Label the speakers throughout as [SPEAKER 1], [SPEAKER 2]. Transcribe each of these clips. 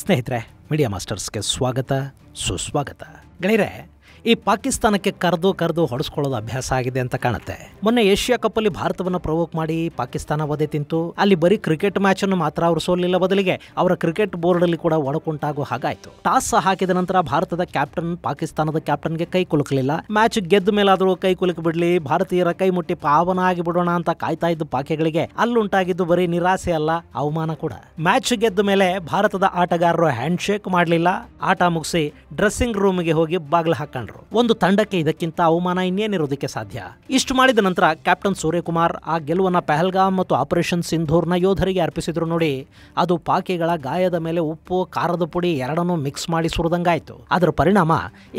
[SPEAKER 1] ಸ್ನೇಹಿತರೆ, ಮೀಡಿಯಾ ಮಾಸ್ಟರ್ಸ್ಗೆ ಸ್ವಾಗತ ಸುಸ್ವಾಗತ. ಗೆಳೆಯರೆ, ಈ ಪಾಕಿಸ್ತಾನಕ್ಕೆ ಕರೆದು ಹೊಡೆಸ್ಕೊಳ್ಳೋದು ಅಭ್ಯಾಸ ಆಗಿದೆ ಅಂತ ಕಾಣುತ್ತೆ. ಮೊನ್ನೆ ಏಷ್ಯಾ ಕಪ್ಪಲ್ಲಿ ಭಾರತವನ್ನು ಪ್ರವೋಕ್ ಮಾಡಿ ಪಾಕಿಸ್ತಾನ ಒದೆ ತಿಂತು. ಅಲ್ಲಿ ಬರೀ ಕ್ರಿಕೆಟ್ ಮ್ಯಾಚ್ ಅನ್ನು ಮಾತ್ರ ಅವರು ಸೋಲಿಲ್ಲ, ಬದಲಿಗೆ ಅವರ ಕ್ರಿಕೆಟ್ ಬೋರ್ಡ್ ಅಲ್ಲಿ ಕೂಡ ಒಡಕುಂಟಾಗೋ ಹಾಗಾಯ್ತು. ಟಾಸ್ ಹಾಕಿದ ನಂತರ ಭಾರತದ ಕ್ಯಾಪ್ಟನ್ ಪಾಕಿಸ್ತಾನದ ಕ್ಯಾಪ್ಟನ್ಗೆ ಕೈ ಕುಲುಕಲಿಲ್ಲ. ಮ್ಯಾಚ್ ಗೆದ್ದ ಮೇಲಾದರೂ ಕೈ ಕುಲುಕು ಬಿಡ್ಲಿ, ಭಾರತೀಯರ ಕೈ ಮುಟ್ಟಿ ಪಾವನ ಆಗಿ ಬಿಡೋಣ ಅಂತ ಕಾಯ್ತಾ ಇದ್ದ ಪಾಕಿಗಳಿಗೆ ಅಲ್ಲುಂಟಾಗಿದ್ದು ಬರೀ ನಿರಾಸೆ ಅಲ್ಲ, ಅವಮಾನ ಕೂಡ. ಮ್ಯಾಚ್ ಗೆದ್ದ ಮೇಲೆ ಭಾರತದ ಆಟಗಾರರು ಹ್ಯಾಂಡ್ ಶೇಕ್ ಮಾಡಲಿಲ್ಲ. ಆಟ ಮುಗಿಸಿ ಡ್ರೆಸ್ಸಿಂಗ್ ರೂಮ್ಗೆ ಹೋಗಿ ಬಾಗಿಲು ಹಾಕೊಂಡ್ರು. ಒಂದು ತಂಡಕ್ಕೆ ಇದಕ್ಕಿಂತ ಅವಮಾನ ಇನ್ನೇನಿರೋದಕ್ಕೆ ಸಾಧ್ಯ? ಇಷ್ಟು ಮಾಡಿದ ನಂತರ ಕ್ಯಾಪ್ಟನ್ ಸೂರ್ಯಕುಮಾರ್ ಆ ಗೆಲುವನ್ನ ಪಹಲ್ಗಾಮ್ ಮತ್ತು ಆಪರೇಷನ್ ಸಿಂಧೂರ್ನ ಯೋಧರಿಗೆ ಅರ್ಪಿಸಿದ್ರು. ನೋಡಿ, ಅದು ಪಾಕಿಗಳ ಗಾಯದ ಮೇಲೆ ಉಪ್ಪು ಖಾರದ ಪುಡಿ ಎರಡನ್ನೂ ಮಿಕ್ಸ್ ಮಾಡಿ ಸುರಿದಂಗಾಯ್ತು. ಅದರ ಪರಿಣಾಮ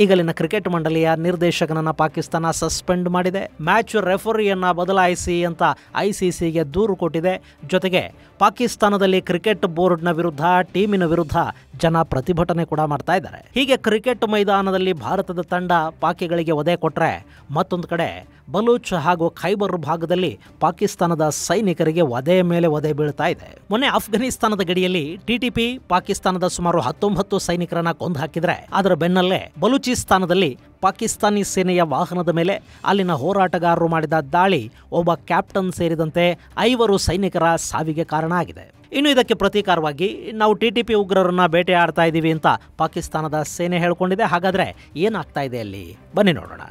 [SPEAKER 1] ಈಗಲಿನ ಕ್ರಿಕೆಟ್ ಮಂಡಳಿಯ ನಿರ್ದೇಶಕನನ್ನ ಪಾಕಿಸ್ತಾನ ಸಸ್ಪೆಂಡ್ ಮಾಡಿದೆ. ಮ್ಯಾಚ್ ರೆಫರಿಯನ್ನ ಬದಲಾಯಿಸಿ ಅಂತ ICCಗೆ ದೂರು ಕೊಟ್ಟಿದೆ. ಜೊತೆಗೆ ಪಾಕಿಸ್ತಾನದಲ್ಲಿ ಕ್ರಿಕೆಟ್ ಬೋರ್ಡ್ನ ವಿರುದ್ಧ, ಟೀಮಿನ ವಿರುದ್ಧ ಜನ ಪ್ರತಿಭಟನೆ ಕೂಡ ಮಾಡ್ತಾ ಇದ್ದಾರೆ. ಹೀಗೆ ಕ್ರಿಕೆಟ್ ಮೈದಾನದಲ್ಲಿ ಭಾರತದ ತಂಡ ಪಾಕಿಗಳಿಗೆ ಒದೆ ಕೊಟ್ರೆ, ಮತ್ತೊಂದು ಕಡೆ ಬಲೂಚ್ ಹಾಗೂ ಖೈಬರ್ ಭಾಗದಲ್ಲಿ ಪಾಕಿಸ್ತಾನದ ಸೈನಿಕರಿಗೆ ಒದೆ ಮೇಲೆ ಒದೆ ಬೀಳ್ತಾ ಇದೆ. ಮೊನ್ನೆ ಅಫ್ಘಾನಿಸ್ತಾನದ ಗಡಿಯಲ್ಲಿ TTP ಪಾಕಿಸ್ತಾನದ ಸುಮಾರು 19 ಸೈನಿಕರನ್ನ ಕೊಂದು ಹಾಕಿದ್ರೆ, ಅದರ ಬೆನ್ನಲ್ಲೇ ಬಲೂಚಿಸ್ತಾನದಲ್ಲಿ ಪಾಕಿಸ್ತಾನಿ ಸೇನೆಯ ವಾಹನದ ಮೇಲೆ ಅಲ್ಲಿನ ಹೋರಾಟಗಾರರು ಮಾಡಿದ ದಾಳಿ ಒಬ್ಬ ಕ್ಯಾಪ್ಟನ್ ಸೇರಿದಂತೆ 5 ಸೈನಿಕರ ಸಾವಿಗೆ ಕಾರಣ ಆಗಿದೆ. ಇನ್ನು ಇದಕ್ಕೆ ಪ್ರತೀಕಾರವಾಗಿ ನಾವು TTP ಉಗ್ರರನ್ನ ಬೇಟೆ ಆಡ್ತಾ ಇದ್ದೀವಿ ಅಂತ ಪಾಕಿಸ್ತಾನದ ಸೇನೆ ಹೇಳ್ಕೊಂಡಿದೆ. ಹಾಗಾದ್ರೆ ಏನಾಗ್ತಾ ಇದೆ ಅಲ್ಲಿ, ಬನ್ನಿ ನೋಡೋಣ.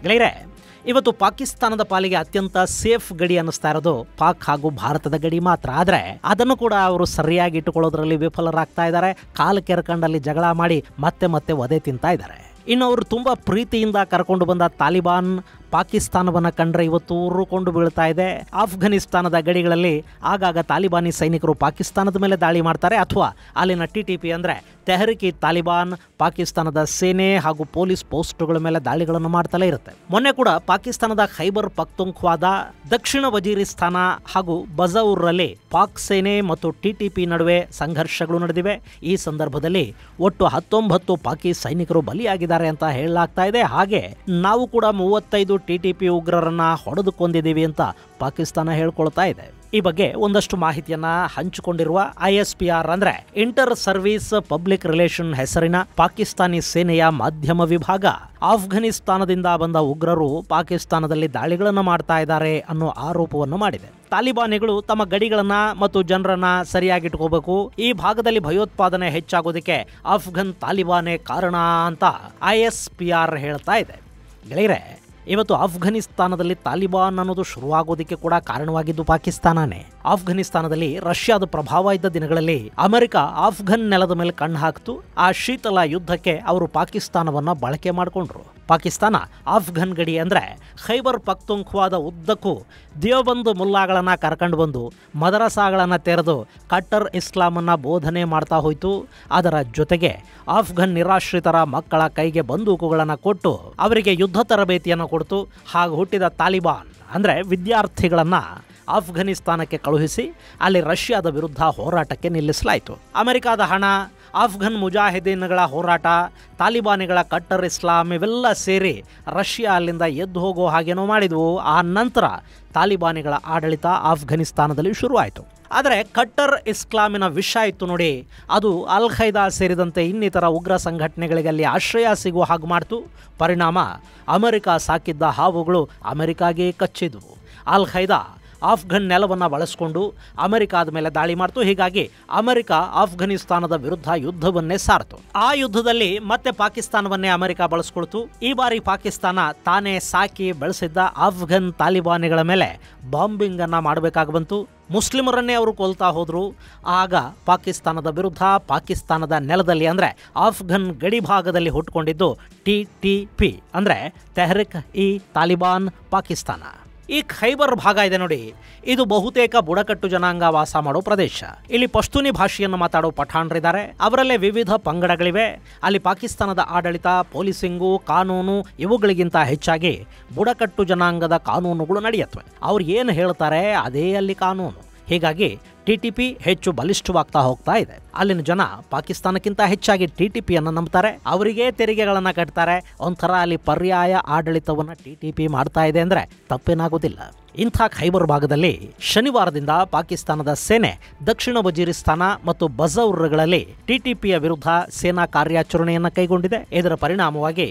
[SPEAKER 1] ಗೆಳೆಯರೆ, ಇವತ್ತು ಪಾಕಿಸ್ತಾನದ ಪಾಲಿಗೆ ಅತ್ಯಂತ ಸೇಫ್ ಗಡಿ ಅನ್ನಿಸ್ತಾ ಇರೋದು ಪಾಕ್ ಹಾಗೂ ಭಾರತದ ಗಡಿ ಮಾತ್ರ. ಆದರೆ ಅದನ್ನು ಕೂಡ ಅವರು ಸರಿಯಾಗಿ ಇಟ್ಟುಕೊಳ್ಳೋದ್ರಲ್ಲಿ ವಿಫಲರಾಗ್ತಾ ಇದ್ದಾರೆ. ಕಾಲು ಕೆರ್ಕಂಡಲ್ಲಿ ಜಗಳ ಮಾಡಿ ಮತ್ತೆ ಒದೆ ತಿಂತಾ ಇದ್ದಾರೆ. ಇನ್ನು ಅವರು ತುಂಬಾ ಪ್ರೀತಿಯಿಂದ ಕರ್ಕೊಂಡು ಬಂದ ತಾಲಿಬಾನ್ ಪಾಕಿಸ್ತಾನವನ್ನು ಕಂಡ್ರೆ ಇವತ್ತು ಉರುಕೊಂಡು ಬೀಳ್ತಾ ಇದೆ. ಆಫ್ಘಾನಿಸ್ತಾನದ ಗಡಿಗಳಲ್ಲಿ ಆಗಾಗ ತಾಲಿಬಾನಿ ಸೈನಿಕರು ಪಾಕಿಸ್ತಾನದ ಮೇಲೆ ದಾಳಿ ಮಾಡ್ತಾರೆ, ಅಥವಾ ಅಲ್ಲಿನ TTP ಅಂದರೆ ತೆಹರಿಕ್ ಇ ತಾಲಿಬಾನ್ ಪಾಕಿಸ್ತಾನದ ಸೇನೆ ಹಾಗೂ ಪೊಲೀಸ್ ಪೋಸ್ಟ್ಗಳ ಮೇಲೆ ದಾಳಿಗಳನ್ನು ಮಾಡ್ತಲೇ ಇರುತ್ತೆ. ಮೊನ್ನೆ ಕೂಡ ಪಾಕಿಸ್ತಾನದ ಖೈಬರ್ ಪಖ್ತೂನ್ಖ್ವಾದ, ದಕ್ಷಿಣ ವಜೀರಿಸ್ತಾನ ಹಾಗೂ ಬಜೌರ್ನಲ್ಲಿ ಪಾಕ್ ಸೇನೆ ಮತ್ತು TTP ನಡುವೆ ಸಂಘರ್ಷಗಳು ನಡೆದಿವೆ. ಈ ಸಂದರ್ಭದಲ್ಲಿ ಒಟ್ಟು 19 ಪಾಕಿ ಸೈನಿಕರು ಬಲಿಯಾಗಿದ್ದಾರೆ ಅಂತ ಹೇಳಲಾಗ್ತಾ ಇದೆ. ಹಾಗೆ ನಾವು ಕೂಡ 35 TTP ಉಗ್ರರನ್ನ ಹೊಡೆದು ಕೊಂದಿದ್ದೀವಿ ಅಂತ ಪಾಕಿಸ್ತಾನ ಹೇಳ್ಕೊಳ್ತಾ ಇದೆ. ಈ ಬಗ್ಗೆ ಒಂದಷ್ಟು ಮಾಹಿತಿಯನ್ನ ಹಂಚಿಕೊಂಡಿರುವ ISPR ಅಂದ್ರೆ ಇಂಟರ್ ಸರ್ವಿಸ್ ಪಬ್ಲಿಕ್ ರಿಲೇಷನ್ ಹೆಸರಿನ ಪಾಕಿಸ್ತಾನಿ ಸೇನೆಯ ಮಾಧ್ಯಮ ವಿಭಾಗ, ಆಫ್ಘಾನಿಸ್ತಾನದಿಂದ ಬಂದ ಉಗ್ರರು ಪಾಕಿಸ್ತಾನದಲ್ಲಿ ದಾಳಿಗಳನ್ನು ಮಾಡ್ತಾ ಇದ್ದಾರೆ ಅನ್ನೋ ಆರೋಪವನ್ನು ಮಾಡಿದೆ. ತಾಲಿಬಾನಿಗಳು ತಮ್ಮ ಗಡಿಗಳನ್ನ ಮತ್ತು ಜನರನ್ನ ಸರಿಯಾಗಿಟ್ಕೋಬೇಕು, ಈ ಭಾಗದಲ್ಲಿ ಭಯೋತ್ಪಾದನೆ ಹೆಚ್ಚಾಗೋದಕ್ಕೆ ಆಫ್ಘನ್ ತಾಲಿಬಾನೇ ಕಾರಣ ಅಂತ ISPR ಹೇಳ್ತಾ ಇದೆ. ಗೆಳೆಯರೆ, ಇವತ್ತು ಆಫ್ಘಾನಿಸ್ತಾನದಲ್ಲಿ ತಾಲಿಬಾನ್ ಅನ್ನೋದು ಶುರುವಾಗೋದಕ್ಕೆ ಕೂಡ ಕಾರಣವಾಗಿದ್ದು ಪಾಕಿಸ್ತಾನನೇ. ಆಫ್ಘಾನಿಸ್ತಾನದಲ್ಲಿ ರಷ್ಯಾದ ಪ್ರಭಾವ ಇದ್ದ ದಿನಗಳಲ್ಲಿ ಅಮೆರಿಕ ಆಫ್ಘನ್ ನೆಲದ ಮೇಲೆ ಕಣ್ಣು ಹಾಕ್ತು. ಆ ಶೀತಲ ಯುದ್ಧಕ್ಕೆ ಅವರು ಪಾಕಿಸ್ತಾನವನ್ನ ಬಳಕೆ ಮಾಡಿಕೊಂಡ್ರು. ಪಾಕಿಸ್ತಾನ ಆಫ್ಘನ್ ಗಡಿ ಅಂದರೆ ಖೈಬರ್ ಪಖ್ತೂನ್ಖ್ವಾದ ಉದ್ದಕ್ಕೂ ದೇವಬಂದ್ ಮುಲ್ಲಾಗಳನ್ನ ಕರ್ಕೊಂಡು ಬಂದು ಮದರಸಾಗಳನ್ನು ತೆರೆದು ಕಟ್ಟರ್ ಇಸ್ಲಾಮನ್ನ ಬೋಧನೆ ಮಾಡ್ತಾ ಹೋಯಿತು. ಅದರ ಜೊತೆಗೆ ಆಫ್ಘನ್ ನಿರಾಶ್ರಿತರ ಮಕ್ಕಳ ಕೈಗೆ ಬಂದೂಕುಗಳನ್ನು ಕೊಟ್ಟು ಅವರಿಗೆ ಯುದ್ಧ ತರಬೇತಿಯನ್ನು ಕೊಡ್ತು. ಹಾಗೂ ಹುಟ್ಟಿದ ತಾಲಿಬಾನ್ ಅಂದರೆ ವಿದ್ಯಾರ್ಥಿಗಳನ್ನು ಆಫ್ಘಾನಿಸ್ತಾನಕ್ಕೆ ಕಳುಹಿಸಿ ಅಲ್ಲಿ ರಷ್ಯಾದ ವಿರುದ್ಧ ಹೋರಾಟಕ್ಕೆ ನಿಲ್ಲಿಸಲಾಯಿತು. ಅಮೆರಿಕದ ಹಣ, ಆಫ್ಘನ್ ಮುಜಾಹಿದೀನ್ಗಳ ಹೋರಾಟ, ತಾಲಿಬಾನಿಗಳ ಕಟ್ಟರ್ ಇಸ್ಲಾಂ ಇವೆಲ್ಲ ಸೇರಿ ರಷ್ಯಾ ಅಲ್ಲಿಂದ ಎದ್ದು ಹೋಗೋ ಹಾಗೇನೋ ಮಾಡಿದ್ವು. ಆ ನಂತರ ತಾಲಿಬಾನಿಗಳ ಆಡಳಿತ ಆಫ್ಘಾನಿಸ್ತಾನದಲ್ಲಿ ಶುರುವಾಯಿತು. ಆದರೆ ಕಟ್ಟರ್ ಇಸ್ಲಾಮಿನ ವಿಷ ಇತ್ತು ನೋಡಿ, ಅದು ಅಲ್ ಖೈದಾ ಸೇರಿದಂತೆ ಇನ್ನಿತರ ಉಗ್ರ ಸಂಘಟನೆಗಳಿಗೆ ಅಲ್ಲಿ ಆಶ್ರಯ ಸಿಗುವ ಹಾಗೆ ಮಾಡ್ತು. ಪರಿಣಾಮ ಅಮೆರಿಕ ಸಾಕಿದ್ದ ಹಾವುಗಳು ಅಮೆರಿಕಾಗೆ ಕಚ್ಚಿದ್ವು. ಅಲ್ ಖೈದಾ ಆಫ್ಘನ್ ನೆಲವನ್ನು ಬಳಸಿಕೊಂಡು ಅಮೆರಿಕಾದ ಮೇಲೆ ದಾಳಿ ಮಾಡ್ತು. ಹೀಗಾಗಿ ಅಮೆರಿಕ ಆಫ್ಘಾನಿಸ್ತಾನದ ವಿರುದ್ಧ ಯುದ್ಧವನ್ನೇ ಸಾರ್ತು. ಆ ಯುದ್ಧದಲ್ಲಿ ಮತ್ತೆ ಪಾಕಿಸ್ತಾನವನ್ನೇ ಅಮೆರಿಕ ಬಳಸ್ಕೊಳ್ತು. ಈ ಬಾರಿ ಪಾಕಿಸ್ತಾನ ತಾನೇ ಸಾಕಿ ಬೆಳೆಸಿದ್ದ ಆಫ್ಘನ್ ತಾಲಿಬಾನಿಗಳ ಮೇಲೆ ಬಾಂಬಿಂಗ್ ಅನ್ನ ಮಾಡಬೇಕಾಗಿ ಬಂತು. ಮುಸ್ಲಿಮರನ್ನೇ ಅವರು ಕೊಲ್ತಾ ಹೋದ್ರು. ಆಗ ಪಾಕಿಸ್ತಾನದ ವಿರುದ್ಧ ಪಾಕಿಸ್ತಾನದ ನೆಲದಲ್ಲಿ ಅಂದರೆ ಆಫ್ಘನ್ ಗಡಿ ಭಾಗದಲ್ಲಿ ಹುಟ್ಟುಕೊಂಡಿದ್ದು TTP ಅಂದರೆ ತೆಹರಿಕ್ ಇ ತಾಲಿಬಾನ್ ಪಾಕಿಸ್ತಾನ. ಈ ಖೈಬರ್ ಭಾಗ ಇದೆ ನೋಡಿ, ಇದು ಬಹುತೇಕ ಬುಡಕಟ್ಟು ಜನಾಂಗ ವಾಸ ಮಾಡೋ ಪ್ರದೇಶ. ಇಲ್ಲಿ ಪಶ್ತೂನಿ ಭಾಷೆಯನ್ನು ಮಾತಾಡೋ ಪಠಾಣರಿದ್ದಾರೆ. ಅವರಲ್ಲೇ ವಿವಿಧ ಪಂಗಡಗಳಿವೆ. ಅಲ್ಲಿ ಪಾಕಿಸ್ತಾನದ ಆಡಳಿತ, ಪೊಲೀಸಿಂಗು, ಕಾನೂನು ಇವುಗಳಿಗಿಂತ ಹೆಚ್ಚಾಗಿ ಬುಡಕಟ್ಟು ಜನಾಂಗದ ಕಾನೂನುಗಳು ನಡೆಯುತ್ತವೆ. ಅವ್ರು ಏನು ಹೇಳ್ತಾರೆ ಅದೇ ಅಲ್ಲಿ ಕಾನೂನು. ಹೀಗಾಗಿ ಟಿಟಿಪಿ ಹೆಚ್ಚು ಬಲಿಷ್ಠವಾಗ್ತಾ ಹೋಗ್ತಾ ಇದೆ. ಅಲ್ಲಿನ ಜನ ಪಾಕಿಸ್ತಾನಕ್ಕಿಂತ ಹೆಚ್ಚಾಗಿ ಟಿಟಿಪಿಯನ್ನು ನಂಬ್ತಾರೆ, ಅವರಿಗೆ ತೆರಿಗೆಗಳನ್ನ ಕಟ್ತಾರೆ. ಒಂಥರ ಅಲ್ಲಿ ಪರ್ಯಾಯ ಆಡಳಿತವನ್ನ ಟಿಟಿಪಿ ಮಾಡ್ತಾ ಇದೆ ಅಂದ್ರೆ ತಪ್ಪೇನಾಗುವುದಿಲ್ಲ. ಇಂಥ ಖೈಬರ್ ಭಾಗದಲ್ಲಿ ಶನಿವಾರದಿಂದ ಪಾಕಿಸ್ತಾನದ ಸೇನೆ ದಕ್ಷಿಣ ವಜೀರಿಸ್ತಾನ ಮತ್ತು ಬಜೌರ್ಗಳಲ್ಲಿ ಟಿಟಿಪಿಯ ವಿರುದ್ಧ ಸೇನಾ ಕಾರ್ಯಾಚರಣೆಯನ್ನು ಕೈಗೊಂಡಿದೆ. ಇದರ ಪರಿಣಾಮವಾಗಿ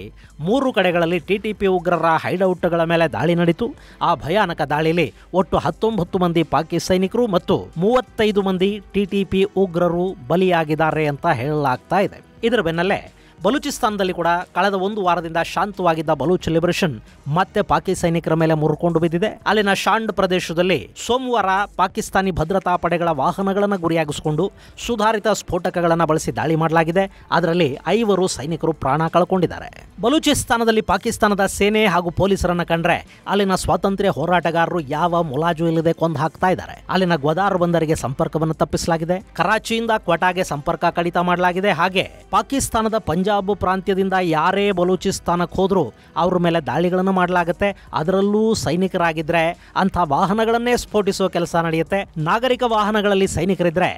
[SPEAKER 1] 3 ಕಡೆಗಳಲ್ಲಿ ಟಿಟಿಪಿ ಉಗ್ರರ ಹೈಡೌಟ್ಗಳ ಮೇಲೆ ದಾಳಿ ನಡೆಯಿತು. ಆ ಭಯಾನಕ ದಾಳಿಯಲ್ಲಿ ಒಟ್ಟು 19 ಮಂದಿ ಪಾಕಿ ಸೈನಿಕರು ಮತ್ತು 35 ಮಂದಿ ಟಿಟಿಪಿ ಉಗ್ರರು ಬಲಿಯಾಗಿದ್ದಾರೆ ಅಂತ ಹೇಳಲಾಗ್ತಾ ಇದೆ. ಇದರ ಬೆನ್ನಲ್ಲೇ ಬಲೂಚಿಸ್ತಾನದಲ್ಲಿ ಕೂಡ ಕಳೆದ 1 ವಾರದಿಂದ ಶಾಂತವಾಗಿದ್ದ ಬಲೂಚ್ ಲಿಬರೇಷನ್ ಮತ್ತೆ ಪಾಕಿ ಸೈನಿಕರ ಮೇಲೆ ಮುರುಕೊಂಡು ಬಿದ್ದಿದೆ. ಅಲ್ಲಿನ ಶಾಂಡ್ ಪ್ರದೇಶದಲ್ಲಿ ಸೋಮವಾರ ಪಾಕಿಸ್ತಾನಿ ಭದ್ರತಾ ಪಡೆಗಳ ವಾಹನಗಳನ್ನು ಗುರಿಯಾಗಿಸಿಕೊಂಡು ಸುಧಾರಿತ ಸ್ಫೋಟಕಗಳನ್ನು ಬಳಸಿ ದಾಳಿ ಮಾಡಲಾಗಿದೆ. ಅದರಲ್ಲಿ 5 ಸೈನಿಕರು ಪ್ರಾಣ ಕಳ್ಕೊಂಡಿದ್ದಾರೆ. ಬಲೂಚಿಸ್ತಾನದಲ್ಲಿ ಪಾಕಿಸ್ತಾನದ ಸೇನೆ ಹಾಗೂ ಪೊಲೀಸರನ್ನ ಕಂಡ್ರೆ ಅಲ್ಲಿನ ಸ್ವಾತಂತ್ರ್ಯ ಹೋರಾಟಗಾರರು ಯಾವ ಮುಲಾಜು ಇಲ್ಲದೆ ಕೊಂದು ಹಾಕ್ತಾ ಇದ್ದಾರೆ. ಅಲ್ಲಿನ ಗ್ವದಾರ್ ಬಂದರಿಗೆ ಸಂಪರ್ಕವನ್ನು ತಪ್ಪಿಸಲಾಗಿದೆ. ಕರಾಚಿಯಿಂದ ಕ್ವಟಾಗೆ ಸಂಪರ್ಕ ಕಡಿತ ಮಾಡಲಾಗಿದೆ. ಹಾಗೆ ಪಾಕಿಸ್ತಾನದ ಪಂಜಾಬ್ ಪ್ರಾಂತ್ಯದಿಂದ ಯಾರೇ ಬಲೂಚಿಸ್ತಾನಕ್ಕೆ ಹೋದ್ರೂ ಅವ್ರ ಮೇಲೆ ದಾಳಿಗಳನ್ನು ಮಾಡಲಾಗುತ್ತೆ. ಅದರಲ್ಲೂ ಸೈನಿಕರಾಗಿದ್ರೆ ಅಂಥ ವಾಹನಗಳನ್ನೇ ಸ್ಫೋಟಿಸುವ ಕೆಲಸ ನಡೆಯುತ್ತೆ. ನಾಗರಿಕ ವಾಹನಗಳಲ್ಲಿ ಸೈನಿಕರಿದ್ರೆ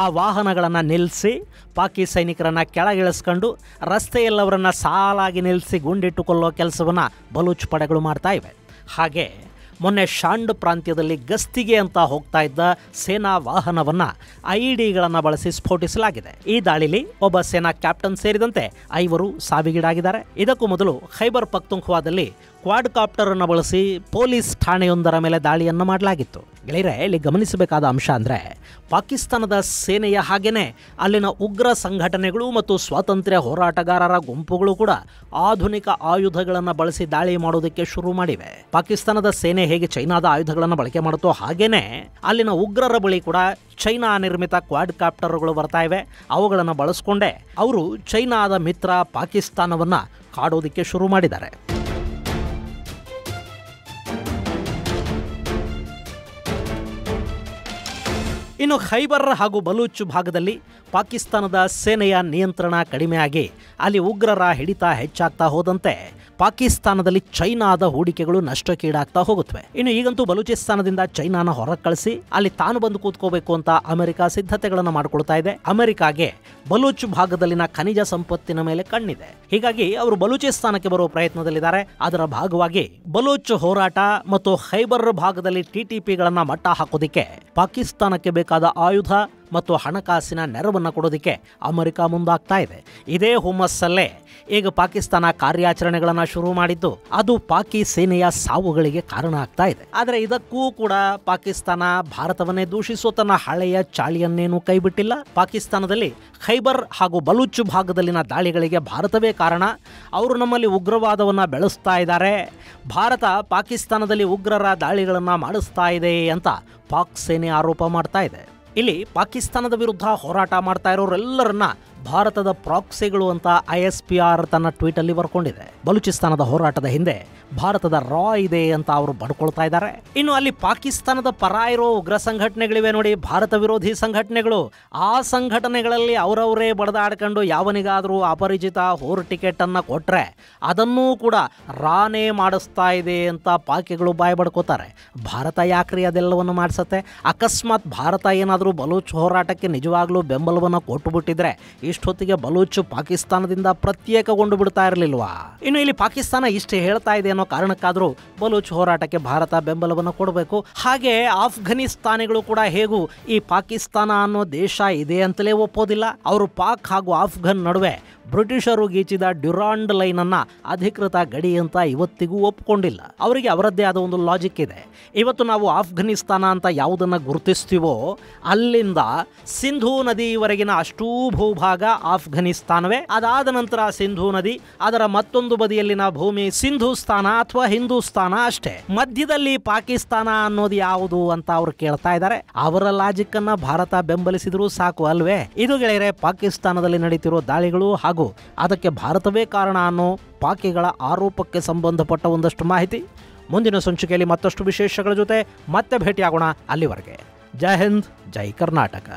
[SPEAKER 1] ಆ ವಾಹನಗಳನ್ನು ನಿಲ್ಲಿಸಿ ಪಾಕಿ ಸೈನಿಕರನ್ನ ಕೆಳಗಿಳಿಸ್ಕೊಂಡು ರಸ್ತೆಯಲ್ಲವರನ್ನ ಸಾಲಾಗಿ ನಿಲ್ಲಿಸಿ ಗುಂಡಿಟ್ಟುಕೊಳ್ಳೋ ಕೆಲಸವನ್ನು ಬಲೂಚ್ ಪಡೆಗಳು ಮಾಡ್ತಾ ಇವೆ. ಹಾಗೆ ಮೊನ್ನೆ ಶಾಂಡ್ ಪ್ರಾಂತ್ಯದಲ್ಲಿ ಗಸ್ತಿಗೆ ಅಂತ ಹೋಗ್ತಾ ಇದ್ದ ಸೇನಾ ವಾಹನವನ್ನು ಐಡಿಗಳನ್ನು ಬಳಸಿ ಸ್ಫೋಟಿಸಲಾಗಿದೆ. ಈ ದಾಳಿಲಿ ಒಬ್ಬ ಸೇನಾ ಕ್ಯಾಪ್ಟನ್ ಸೇರಿದಂತೆ 5 ಸಾವಿಗೀಡಾಗಿದ್ದಾರೆ. ಇದಕ್ಕೂ ಮೊದಲು ಖೈಬರ್ ಪಖ್ತೂನ್ಖ್ವಾದಲ್ಲಿ ಕ್ವಾಡ್ಕಾಪ್ಟರ್ ಅನ್ನು ಬಳಸಿ ಪೊಲೀಸ್ ಠಾಣೆಯೊಂದರ ಮೇಲೆ ದಾಳಿಯನ್ನು ಮಾಡಲಾಗಿತ್ತು. ಗೆಳೆಯರೆ, ಇಲ್ಲಿ ಗಮನಿಸಬೇಕಾದ ಅಂಶ ಅಂದರೆ ಪಾಕಿಸ್ತಾನದ ಸೇನೆಯ ಹಾಗೇನೆ ಅಲ್ಲಿನ ಉಗ್ರ ಸಂಘಟನೆಗಳು ಮತ್ತು ಸ್ವಾತಂತ್ರ್ಯ ಹೋರಾಟಗಾರರ ಗುಂಪುಗಳು ಕೂಡ ಆಧುನಿಕ ಆಯುಧಗಳನ್ನು ಬಳಸಿ ದಾಳಿ ಮಾಡೋದಕ್ಕೆ ಶುರು ಮಾಡಿವೆ. ಪಾಕಿಸ್ತಾನದ ಸೇನೆ ಹೇಗೆ ಚೈನಾದ ಆಯುಧಗಳನ್ನು ಬಳಕೆ ಮಾಡುತ್ತೋ ಹಾಗೇನೆ ಅಲ್ಲಿನ ಉಗ್ರರ ಬಳಿ ಕೂಡ ಚೈನಾ ನಿರ್ಮಿತ ಕ್ವಾಡ್ಕಾಪ್ಟರ್ಗಳು ಬರ್ತಾ ಇವೆ. ಅವುಗಳನ್ನು ಬಳಸ್ಕೊಂಡೇ ಅವರು ಚೈನಾದ ಮಿತ್ರ ಪಾಕಿಸ್ತಾನವನ್ನು ಕಾಡೋದಕ್ಕೆ ಶುರು ಮಾಡಿದ್ದಾರೆ. ಇನ್ನು ಖೈಬರ್ ಹಾಗೂ ಬಲೂಚ್ ಭಾಗದಲ್ಲಿ ಪಾಕಿಸ್ತಾನದ ಸೇನೆಯ ನಿಯಂತ್ರಣ ಕಡಿಮೆಯಾಗಿ ಅಲ್ಲಿ ಉಗ್ರರ ಹಿಡಿತ ಹೆಚ್ಚಾಗ್ತಾ ಹೋದಂತೆ ಪಾಕಿಸ್ತಾನದಲ್ಲಿ ಚೈನಾದ ಹೂಡಿಕೆಗಳು ನಷ್ಟಕ್ಕೀಡಾಗ್ತಾ ಹೋಗುತ್ತವೆ. ಇನ್ನು ಈಗಂತೂ ಬಲೂಚಿಸ್ತಾನದಿಂದ ಚೈನಾನ ಹೊರಗೆ ಕಳಿಸಿ ಅಲ್ಲಿ ತಾನು ಬಂದು ಕೂತ್ಕೋಬೇಕು ಅಂತ ಅಮೆರಿಕ ಸಿದ್ಧತೆಗಳನ್ನು ಮಾಡಿಕೊಳ್ತಾ ಇದೆ. ಅಮೆರಿಕಾಗೆ ಬಲೂಚ್ ಭಾಗದಲ್ಲಿನ ಖನಿಜ ಸಂಪತ್ತಿನ ಮೇಲೆ ಕಣ್ಣಿದೆ. ಹೀಗಾಗಿ ಅವರು ಬಲೂಚಿಸ್ತಾನಕ್ಕೆ ಬರುವ ಪ್ರಯತ್ನದಲ್ಲಿದ್ದಾರೆ. ಅದರ ಭಾಗವಾಗಿ ಬಲೂಚ್ ಹೋರಾಟ ಮತ್ತು ಖೈಬರ್ ಭಾಗದಲ್ಲಿ ಟಿಟಿಪಿಗಳನ್ನ ಮಟ್ಟ ಹಾಕೋದಿಕ್ಕೆ ಪಾಕಿಸ್ತಾನಕ್ಕೆ ಬೇಕಾದ ಆಯುಧ ಮತ್ತು ಹಣಕಾಸಿನ ನೆರವನ್ನು ಕೊಡೋದಕ್ಕೆ ಅಮೆರಿಕ ಮುಂದಾಗ್ತಾ ಇದೆ. ಇದೇ ಹುಮ್ಮಸ್ಸಲ್ಲೇ ಈಗ ಪಾಕಿಸ್ತಾನ ಕಾರ್ಯಾಚರಣೆಗಳನ್ನು ಶುರು ಮಾಡಿದ್ದು ಅದು ಪಾಕಿ ಸೇನೆಯ ಸಾವುಗಳಿಗೆ ಕಾರಣ ಆಗ್ತಾ ಇದೆ. ಆದರೆ ಇದಕ್ಕೂ ಕೂಡ ಪಾಕಿಸ್ತಾನ ಭಾರತವನ್ನೇ ದೂಷಿಸುವ ತನ್ನ ಹಳೆಯ ಚಾಳಿಯನ್ನೇನೂ ಕೈಬಿಟ್ಟಿಲ್ಲ. ಪಾಕಿಸ್ತಾನದಲ್ಲಿ ಖೈಬರ್ ಹಾಗೂ ಬಲೂಚ್ ಭಾಗದಲ್ಲಿನ ದಾಳಿಗಳಿಗೆ ಭಾರತವೇ ಕಾರಣ. ಅವರು ನಮ್ಮಲ್ಲಿ ಉಗ್ರವಾದವನ್ನು ಬೆಳೆಸ್ತಾ ಇದ್ದಾರೆ, ಭಾರತ ಪಾಕಿಸ್ತಾನದಲ್ಲಿ ಉಗ್ರರ ದಾಳಿಗಳನ್ನು ಮಾಡಿಸ್ತಾ ಇದೆ ಅಂತ ಪಾಕ್ ಸೇನೆ ಆರೋಪ ಮಾಡ್ತಾ ಇದೆ. ಇಲ್ಲಿ ಪಾಕಿಸ್ತಾನದ ವಿರುದ್ಧ ಹೋರಾಟ ಮಾಡ್ತಾ ಇರೋರೆಲ್ಲರನ್ನ ಭಾರತದ ಪ್ರಾಕ್ಸಿಗಳು ಅಂತ ISPR ತನ್ನ ಟ್ವೀಟಲ್ಲಿ ಬರ್ಕೊಂಡಿದೆ. ಬಲೂಚಿಸ್ತಾನದ ಹೋರಾಟದ ಹಿಂದೆ ಭಾರತದ ರಾ ಇದೆ ಅಂತ ಅವರು ಬಡ್ಕೊಳ್ತಾ ಇದ್ದಾರೆ. ಇನ್ನು ಅಲ್ಲಿ ಪಾಕಿಸ್ತಾನದ ಪರ ಇರೋ ಉಗ್ರ ಸಂಘಟನೆಗಳಿವೆ ನೋಡಿ, ಭಾರತ ವಿರೋಧಿ ಸಂಘಟನೆಗಳು. ಆ ಸಂಘಟನೆಗಳಲ್ಲಿ ಅವರವರೇ ಬಡದಾಡ್ಕೊಂಡು ಯಾವನಿಗಾದರೂ ಅಪರಿಚಿತ ಹೋರ್ ಟಿಕೆಟ್ ಅನ್ನ ಕೊಟ್ರೆ ಅದನ್ನೂ ಕೂಡ ರಾನೇ ಮಾಡಿಸ್ತಾ ಇದೆ ಅಂತ ಪಾಕಿಗಳು ಬಾಯಿ ಬಡ್ಕೋತಾರೆ. ಭಾರತ ಯಾಕ್ರಿ ಅದೆಲ್ಲವನ್ನು ಮಾಡಿಸತ್ತೆ? ಅಕಸ್ಮಾತ್ ಭಾರತ ಏನಾದರೂ ಬಲೂಚ್ ಹೋರಾಟಕ್ಕೆ ನಿಜವಾಗ್ಲೂ ಬೆಂಬಲವನ್ನು ಕೊಟ್ಟುಬಿಟ್ಟಿದ್ರೆ ಇಷ್ಟೊತ್ತಿಗೆ ಬಲೂಚ್ ಪಾಕಿಸ್ತಾನದಿಂದ ಪ್ರತ್ಯೇಕಗೊಂಡು ಬಿಡ್ತಾ ಇರಲಿಲ್ವಾ? ಇನ್ನು ಇಲ್ಲಿ ಪಾಕಿಸ್ತಾನ ಇಷ್ಟು ಹೇಳ್ತಾ ಇದೆ ಅನ್ನೋ ಕಾರಣಕ್ಕಾದರೂ ಬಲೂಚ್ ಹೋರಾಟಕ್ಕೆ ಭಾರತ ಬೆಂಬಲವನ್ನು ಕೊಡಬೇಕು. ಹಾಗೆ ಆಫ್ಘನಿಸ್ತಾನಿಗಳು ಕೂಡ ಹೇಗೂ ಈ ಪಾಕಿಸ್ತಾನ ಅನ್ನೋ ದೇಶ ಇದೆ ಅಂತಲೇ ಒಪ್ಪೋದಿಲ್ಲ. ಅವರು ಪಾಕ್ ಹಾಗೂ ಆಫ್ಘನ್ ನಡುವೆ ಬ್ರಿಟಿಷರು ಗೀಚಿದ ಡ್ಯುರಾಂಡ್ ಲೈನ್ ಅನ್ನ ಅಧಿಕೃತ ಗಡಿ ಅಂತ ಇವತ್ತಿಗೂ ಒಪ್ಕೊಂಡಿಲ್ಲ. ಅವರಿಗೆ ಅವರದ್ದೇ ಆದ ಒಂದು ಲಾಜಿಕ್ ಇದೆ. ಇವತ್ತು ನಾವು ಆಫ್ಘನಿಸ್ತಾನ ಅಂತ ಯಾವುದನ್ನು ಗುರುತಿಸ್ತೀವೋ ಅಲ್ಲಿಂದ ಸಿಂಧೂ ನದಿವರೆಗಿನ ಅಷ್ಟೂ ಭೂಭಾಗ ಆಫ್ಘನಿಸ್ತಾನವೇ. ಅದಾದ ನಂತರ ಸಿಂಧೂ ನದಿ, ಅದರ ಮತ್ತೊಂದು ಬದಿಯಲ್ಲಿನ ಭೂಮಿ ಸಿಂಧೂಸ್ತಾನ ಅಥವಾ ಹಿಂದೂಸ್ತಾನ ಅಷ್ಟೇ. ಮಧ್ಯದಲ್ಲಿ ಪಾಕಿಸ್ತಾನ ಅನ್ನೋದು ಯಾವುದು ಅಂತ ಅವರು ಕೇಳ್ತಾ ಇದ್ದಾರೆ. ಅವರ ಲಾಜಿಕ್ ಅನ್ನ ಭಾರತ ಬೆಂಬಲಿಸಿದ್ರು ಸಾಕು ಅಲ್ವೇ? ಇದು ಗೆಳೆಯರೆ ಪಾಕಿಸ್ತಾನದಲ್ಲಿ ನಡೀತಿರೋ ದಾಳಿಗಳು ಹಾಗೂ ಅದಕ್ಕೆ ಭಾರತವೇ ಕಾರಣ ಅನ್ನೋ ಪಾಕಿಗಳ ಆರೋಪಕ್ಕೆ ಸಂಬಂಧಪಟ್ಟ ಒಂದಷ್ಟು ಮಾಹಿತಿ. ಮುಂದಿನ ಸಂಚಿಕೆಯಲ್ಲಿ ಮತ್ತಷ್ಟು ವಿಶೇಷಗಳ ಜೊತೆ ಮತ್ತೆ ಭೇಟಿಯಾಗೋಣ. ಅಲ್ಲಿವರೆಗೆ ಜೈ ಹಿಂದ್, ಜೈ ಕರ್ನಾಟಕ.